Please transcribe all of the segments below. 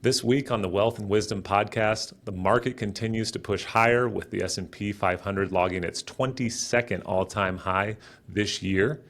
This week on the Wealth and Wisdom podcast, the market continues to push higher with the S&P 500 logging its 22nd all-time high this year.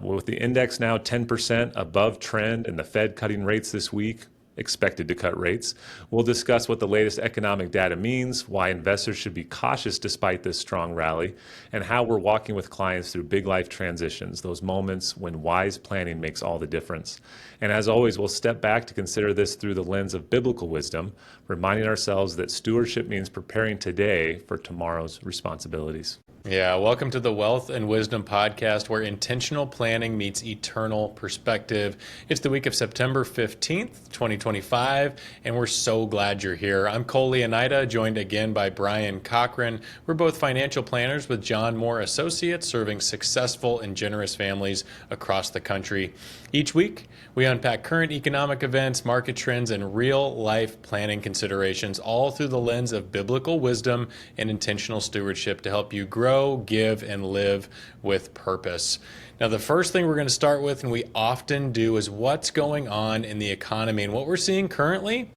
With the index now 10% above trend and the Fed cutting rates this week, expected to cut rates. We'll discuss what the latest economic data means, why investors should be cautious despite this strong rally, and how we're walking with clients through big life transitions, those moments when wise planning makes all the difference. And as always, we'll step back to consider this through the lens of biblical wisdom, reminding ourselves that stewardship means preparing today for tomorrow's responsibilities. Yeah, welcome to the Wealth and Wisdom podcast, where intentional planning meets eternal perspective. It's the week of September 15th, 2025, and we're so glad you're here. I'm Leonida, joined again by Brian Cochran. We're both financial planners with John Moore Associates, serving successful and generous families across the country. Each week, we unpack current economic events, market trends, and real-life planning considerations, all through the lens of biblical wisdom and intentional stewardship to help you grow, give, and live with purpose. Now, the first thing we're going to start with, and we often do, is what's going on in the economy. And what we're seeing currently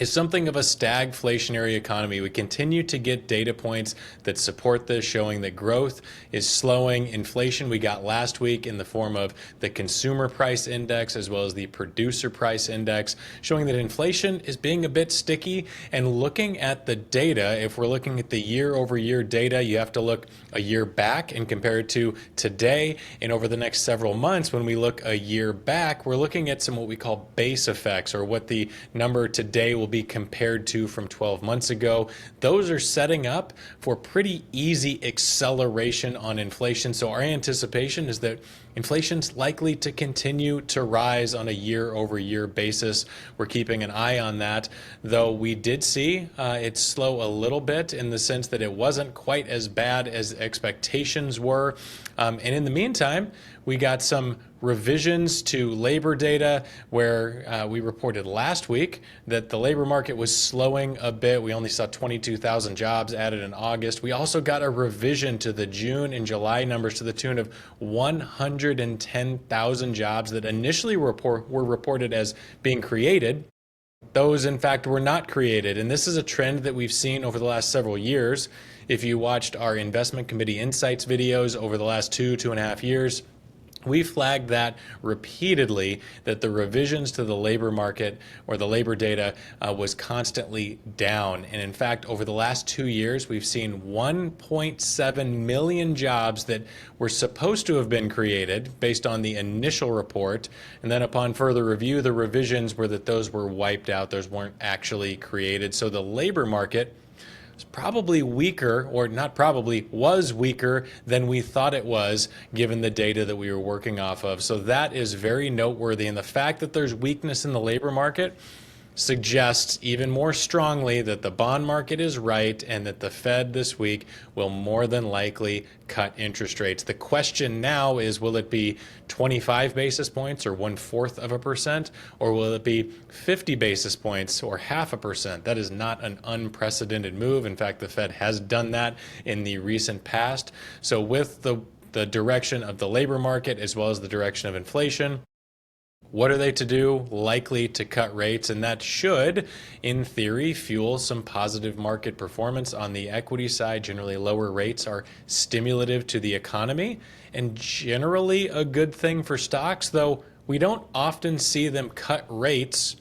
is something of a stagflationary economy. We continue to get data points that support this, showing that growth is slowing. Inflation we got last week in the form of the consumer price index as well as the producer price index, showing that inflation is being a bit sticky. And looking at the data, if we're looking at the year over year data, you have to look a year back and compare it to today. And over the next several months, when we look a year back, we're looking at some what we call base effects, or what the number today will be compared to from 12 months ago. Those are setting up for pretty easy acceleration on inflation. So our anticipation is that inflation's likely to continue to rise on a year over year basis. We're keeping an eye on that, though we did see it slow a little bit in the sense that it wasn't quite as bad as expectations were. And in the meantime, we got some revisions to labor data where we reported last week that the labor market was slowing a bit. We only saw 22,000 jobs added in August. We also got a revision to the June and July numbers to the tune of 110,000 jobs that initially were reported as being created. Those, in fact, were not created. And this is a trend that we've seen over the last several years. If you watched our investment committee insights videos over the last 2.5 years, we flagged that repeatedly, that the revisions to the labor market or the labor data was constantly down. And in fact, over the last 2 years, we've seen 1.7 million jobs that were supposed to have been created based on the initial report. And then upon further review, the revisions were that those were wiped out. Those weren't actually created. So the labor market is probably weaker, or not probably, was weaker than we thought it was, given the data that we were working off of. So that is very noteworthy. And the fact that there's weakness in the labor market suggests even more strongly that the bond market is right and that the Fed this week will more than likely cut interest rates. The question now is, will it be 25 basis points or 1/4%, or will it be 50 basis points or 0.5%? That is not an unprecedented move. In fact, the Fed has done that in the recent past. So with the direction of the labor market as well as the direction of inflation, what are they to do? Likely to cut rates, and that should, in theory, fuel some positive market performance on the equity side. Generally, lower rates are stimulative to the economy and generally a good thing for stocks, though we don't often see them cut rates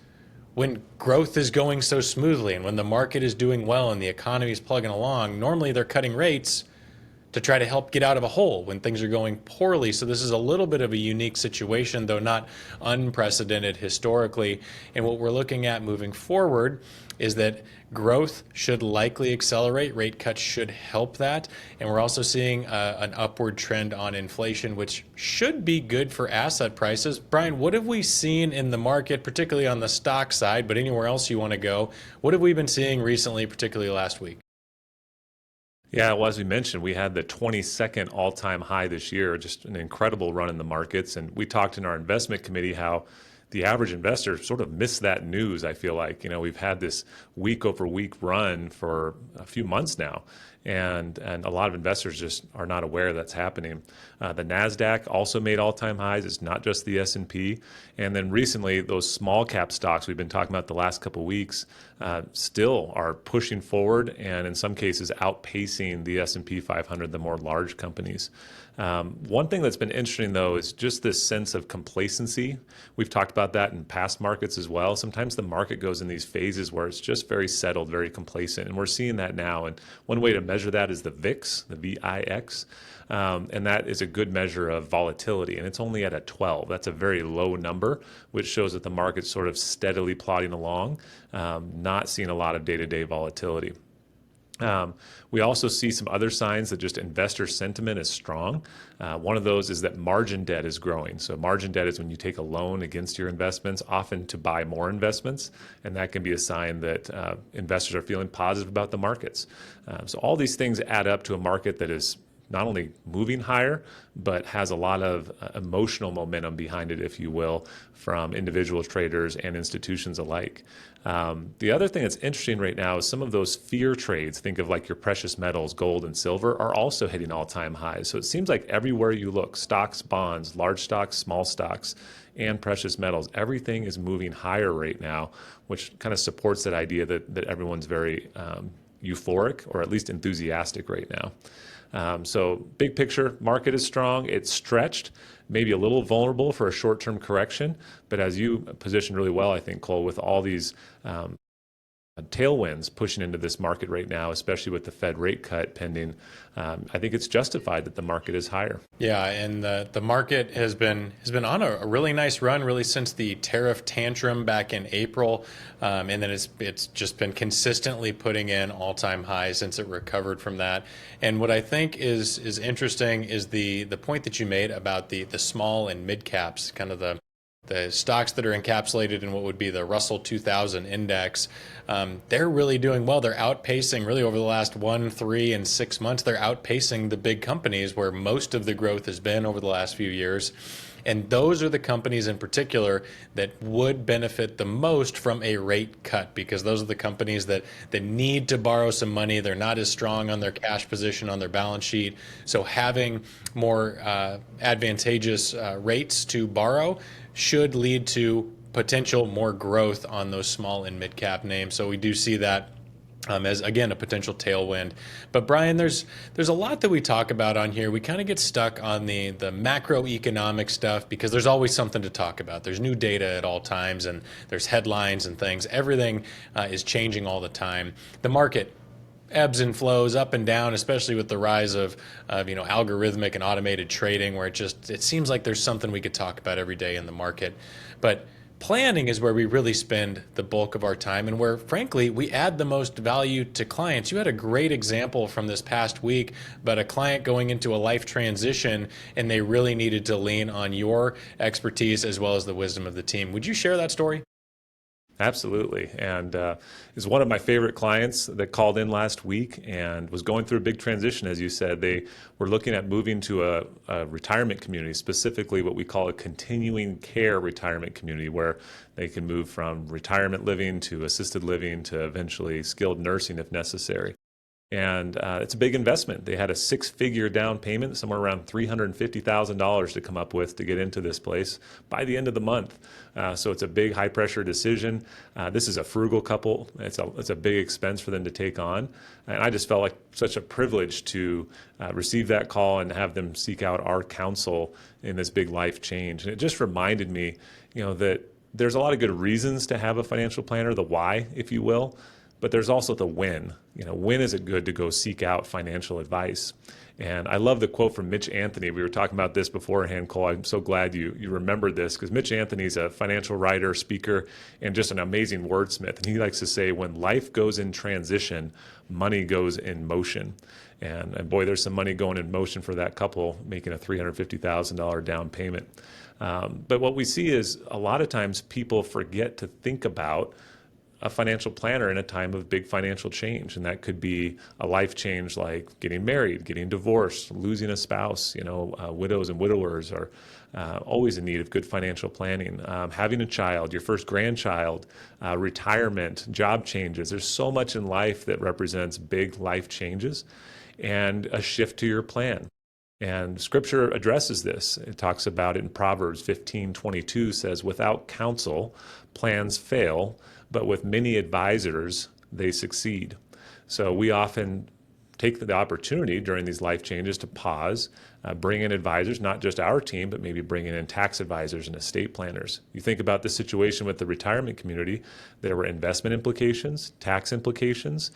when growth is going so smoothly and when the market is doing well and the economy is plugging along. Normally, they're cutting rates to try to help get out of a hole when things are going poorly. So this is a little bit of a unique situation, though not unprecedented historically. And what we're looking at moving forward is that growth should likely accelerate. Rate cuts should help that. And we're also seeing an upward trend on inflation, which should be good for asset prices. Brian, what have we seen in the market, particularly on the stock side, but anywhere else you want to go? What have we been seeing recently, particularly last week? Yeah, well, as we mentioned, we had the 22nd all-time high this year, just an incredible run in the markets. And we talked in our investment committee how the average investor sort of missed that news. I feel like, we've had this week over week run for a few months now, and a lot of investors just are not aware that's happening. The Nasdaq also made all-time highs. It's not just the S&P. And then recently, those small cap stocks we've been talking about the last couple of weeks still are pushing forward, and in some cases outpacing the S&P 500, the more large companies. One thing that's been interesting, though, is just this sense of complacency. We've talked about that in past markets as well. Sometimes the market goes in these phases where it's just very settled, very complacent, and we're seeing that now. And one way to measure that is the VIX, the VIX, and that is a good measure of volatility, and it's only at a 12. That's a very low number, which shows that the market's sort of steadily plodding along, not seeing a lot of day-to-day volatility. We also see some other signs that just investor sentiment is strong. One of those is that margin debt is growing. So margin debt is when you take a loan against your investments, often to buy more investments, and that can be a sign that investors are feeling positive about the markets. So all these things add up to a market that is not only moving higher, but has a lot of emotional momentum behind it, if you will, from individual traders and institutions alike. The other thing that's interesting right now is some of those fear trades, think of like your precious metals, gold and silver, are also hitting all-time highs. So it seems like everywhere you look, stocks, bonds, large stocks, small stocks, and precious metals, everything is moving higher right now, which kind of supports that idea that everyone's very euphoric, or at least enthusiastic right now. So big picture, market is strong. It's stretched, maybe a little vulnerable for a short-term correction. But as you positioned really well, I think, Cole, with all these tailwinds pushing into this market right now, especially with the Fed rate cut pending, I think it's justified that the market is higher. Yeah, and the market has been on a really nice run, really since the tariff tantrum back in April, and then it's just been consistently putting in all-time highs since it recovered from that. And what I think is interesting is the point that you made about the small and mid caps, kind of the stocks that are encapsulated in what would be the Russell 2000 index. They're really doing well. They're outpacing, really, over the last 1, 3, and 6 months, they're outpacing the big companies where most of the growth has been over the last few years. And those are the companies in particular that would benefit the most from a rate cut, because those are the companies that need to borrow some money. They're not as strong on their cash position on their balance sheet. So having more advantageous rates to borrow should lead to potential more growth on those small and mid cap names. So we do see that as, again, a potential tailwind. But Brian, there's a lot that we talk about on here. We kind of get stuck on the macroeconomic stuff because there's always something to talk about. There's new data at all times, and there's headlines and things. Everything is changing all the time. The market ebbs and flows up and down, especially with the rise of algorithmic and automated trading, where it seems like there's something we could talk about every day in the market. But planning is where we really spend the bulk of our time, and where, frankly, we add the most value to clients. You had a great example from this past week about a client going into a life transition, and they really needed to lean on your expertise as well as the wisdom of the team. Would you share that story? Absolutely. And is one of my favorite clients that called in last week and was going through a big transition, as you said. They were looking at moving to a retirement community, specifically what we call a continuing care retirement community, where they can move from retirement living to assisted living to eventually skilled nursing if necessary. And it's a big investment. They had a 6-figure down payment, somewhere around $350,000 to come up with to get into this place by the end of the month. So it's a big, high-pressure decision. This is a frugal couple. It's a big expense for them to take on. And I just felt like such a privilege to receive that call and have them seek out our counsel in this big life change. And it just reminded me, that there's a lot of good reasons to have a financial planner, the why, if you will. But there's also the when. When is it good to go seek out financial advice? And I love the quote from Mitch Anthony. We were talking about this beforehand, Cole. I'm so glad you remembered this, because Mitch Anthony's a financial writer, speaker, and just an amazing wordsmith. And he likes to say, when life goes in transition, money goes in motion. And boy, there's some money going in motion for that couple making a $350,000 down payment. But what we see is a lot of times people forget to think about a financial planner in a time of big financial change. And that could be a life change like getting married, getting divorced, losing a spouse. Widows and widowers are always in need of good financial planning. Having a child, your first grandchild, retirement, job changes. There's so much in life that represents big life changes and a shift to your plan. And scripture addresses this. It talks about it in Proverbs 15:22 says, without counsel, plans fail, but with many advisors, they succeed. So we often take the opportunity during these life changes to pause, bring in advisors, not just our team, but maybe bringing in tax advisors and estate planners. You think about the situation with the retirement community, there were investment implications, tax implications,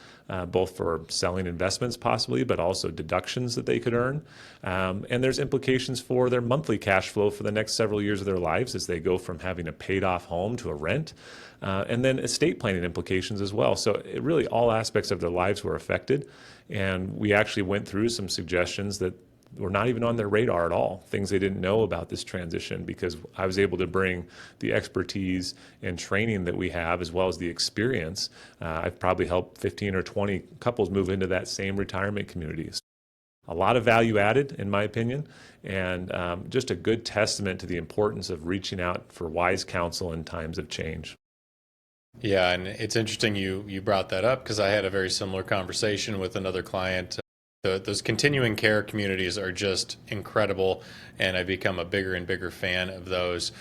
both for selling investments possibly, but also deductions that they could earn. And there's implications for their monthly cash flow for the next several years of their lives as they go from having a paid off home to a rent. And then estate planning implications as well. So it really all aspects of their lives were affected. And we actually went through some suggestions that were not even on their radar at all, things they didn't know about this transition, because I was able to bring the expertise and training that we have, as well as the experience. I've probably helped 15 or 20 couples move into that same retirement community. A lot of value added, in my opinion, and just a good testament to the importance of reaching out for wise counsel in times of change. Yeah, and it's interesting you brought that up because I had a very similar conversation with another client. Those continuing care communities are just incredible, and I've become a bigger and bigger fan of those.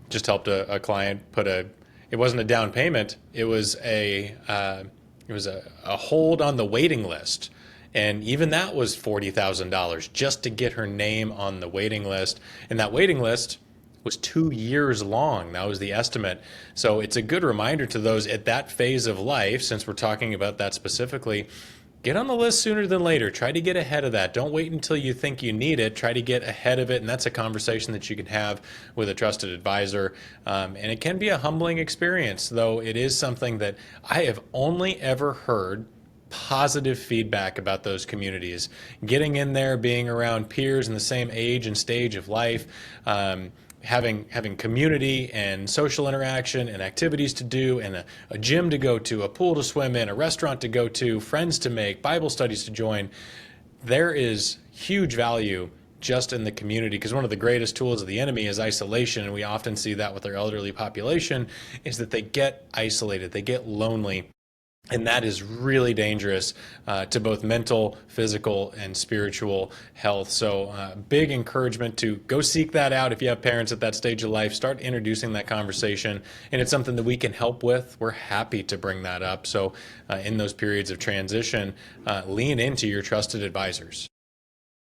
Just helped a client it wasn't a down payment, it was a hold on the waiting list. And even that was $40,000 just to get her name on the waiting list. And that waiting list was 2 years long. That was the estimate. So it's a good reminder to those at that phase of life, since we're talking about that specifically, get on the list sooner than later. Try to get ahead of that. Don't wait until you think you need it. Try to get ahead of it. And that's a conversation that you can have with a trusted advisor. And it can be a humbling experience, though it is something that I have only ever heard positive feedback about those communities. Getting in there, being around peers in the same age and stage of life, having community and social interaction and activities to do, and a gym to go to, a pool to swim in, a restaurant to go to, friends to make, Bible studies to join. There is huge value just in the community, because one of the greatest tools of the enemy is isolation, and we often see that with our elderly population, is that they get isolated, they get lonely. And that is really dangerous to both mental, physical, and spiritual health. So big encouragement to go seek that out. If you have parents at that stage of life, start introducing that conversation. And it's something that we can help with. We're happy to bring that up. So in those periods of transition, lean into your trusted advisors.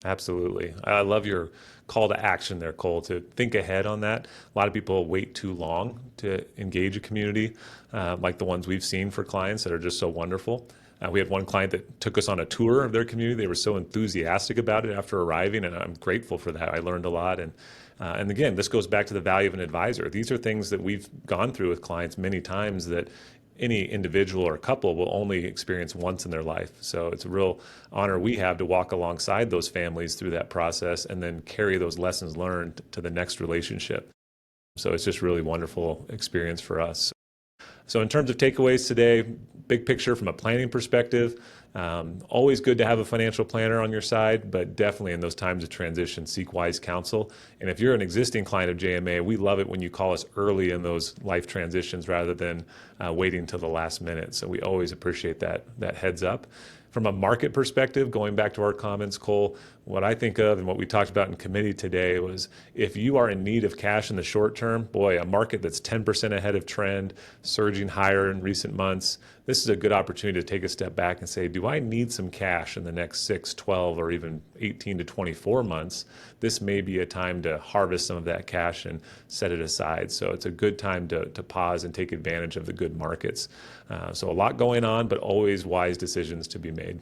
Absolutely. I love your call to action there, Cole, to think ahead on that. A lot of people wait too long to engage a community like the ones we've seen for clients that are just so wonderful. We had one client that took us on a tour of their community. They were so enthusiastic about it after arriving, and I'm grateful for that. I learned a lot. And again, this goes back to the value of an advisor. These are things that we've gone through with clients many times that any individual or couple will only experience once in their life. So it's a real honor we have to walk alongside those families through that process and then carry those lessons learned to the next relationship. So it's just really wonderful experience for us. So in terms of takeaways today, big picture from a planning perspective, always good to have a financial planner on your side, but definitely in those times of transition, seek wise counsel. And if you're an existing client of JMA, we love it when you call us early in those life transitions rather than waiting till the last minute. So we always appreciate that heads up. From a market perspective, going back to our comments, Cole, what I think of and what we talked about in committee today was if you are in need of cash in the short term, boy, a market that's 10% ahead of trend, surging higher in recent months, this is a good opportunity to take a step back and say, do I need some cash in the next 6, 12, or even 18 to 24 months? This may be a time to harvest some of that cash and set it aside. So it's a good time to pause and take advantage of the good markets. So a lot going on, but always wise decisions to be made.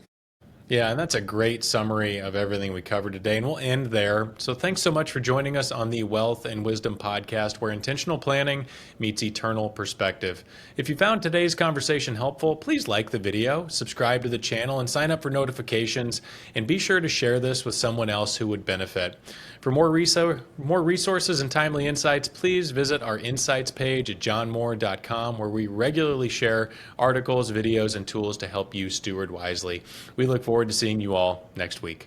Yeah, and that's a great summary of everything we covered today, and we'll end there. So thanks so much for joining us on the Wealth and Wisdom podcast, where intentional planning meets eternal perspective. If you found today's conversation helpful, please like the video, subscribe to the channel, and sign up for notifications, and be sure to share this with someone else who would benefit. For more resources and timely insights, please visit our insights page at johnmoore.com, where we regularly share articles, videos, and tools to help you steward wisely. We look forward to seeing you all next week.